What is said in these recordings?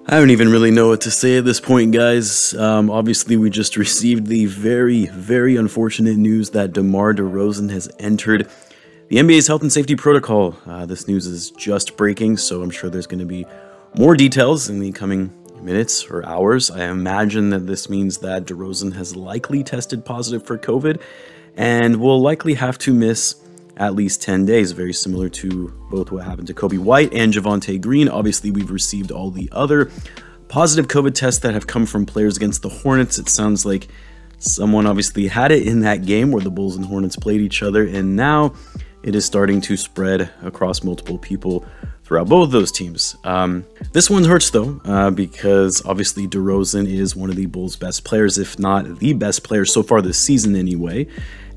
I don't even really know what to say at this point, guys. Obviously, we just received the very unfortunate news that DeMar DeRozan has entered the NBA's health and safety protocol. This news is just breaking, so I'm sure there's going to be more details in the coming minutes or hours. I imagine that this means that DeRozan has likely tested positive for COVID and will likely have to miss at least 10 days, very similar to both what happened to Kobe White and Javonte Green. Obviously, we've received all the other positive COVID tests that have come from players against the Hornets. It sounds like someone obviously had it in that game where the Bulls and Hornets played each other, and now it is starting to spread across multiple people throughout both of those teams. This one hurts though, because obviously DeRozan is one of the Bulls' best players, if not the best player so far this season anyway.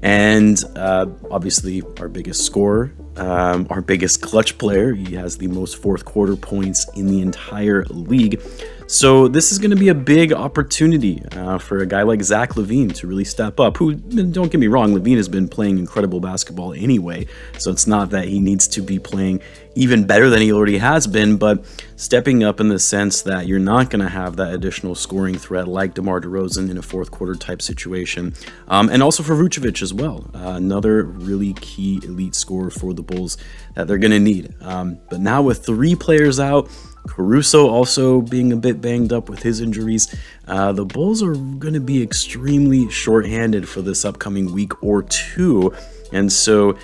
And obviously our biggest scorer, our biggest clutch player. He has the most fourth quarter points in the entire league. So this is going to be a big opportunity for a guy like Zach Lavine to really step up, who, don't get me wrong, Lavine has been playing incredible basketball anyway, so it's not that he needs to be playing even better than he already has been, but stepping up in the sense that you're not going to have that additional scoring threat like DeMar DeRozan in a fourth quarter type situation, and also for Vucevic as well, another really key elite scorer for the Bulls that they're going to need. But now with 3 players out, Caruso also being a bit banged up with his injuries, the Bulls are going to be extremely short-handed for this upcoming week or two, and so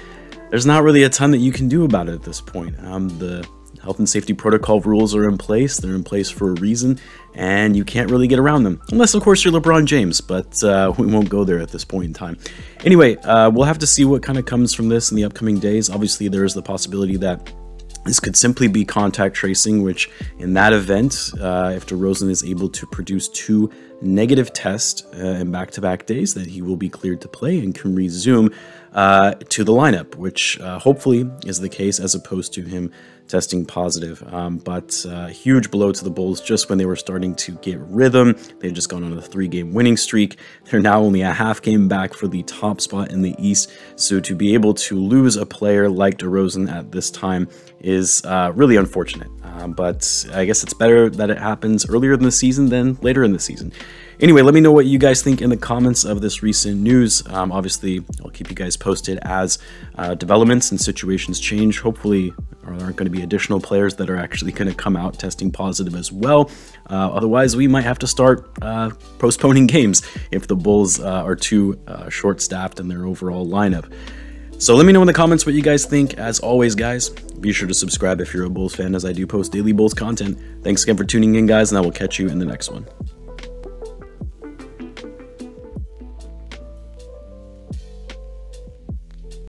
there's not really a ton that you can do about it at this point. The health and safety protocol rules are in place. They're in place for a reason, and you can't really get around them. Unless, of course, you're LeBron James, but we won't go there at this point in time. Anyway, we'll have to see what kind of comes from this in the upcoming days. Obviously, there is the possibility that this could simply be contact tracing, which in that event, if DeRozan is able to produce 2 negative tests in back-to-back days, that he will be cleared to play and can resume to the lineup, which hopefully is the case as opposed to him testing positive. But huge blow to the Bulls just when they were starting to get rhythm. They've just gone on a 3-game winning streak. They're now only a half game back for the top spot in the East. So to be able to lose a player like DeRozan at this time is really unfortunate. But I guess it's better that it happens earlier in the season than later in the season. Anyway, let me know what you guys think in the comments of this recent news. Obviously, I'll keep you guys posted as developments and situations change. Hopefully, there aren't going to be additional players that are actually going to come out testing positive as well. Otherwise, we might have to start postponing games if the Bulls are too short-staffed in their overall lineup. So let me know in the comments what you guys think. As always, guys, be sure to subscribe if you're a Bulls fan, as I do post daily Bulls content. Thanks again for tuning in, guys, and I will catch you in the next one.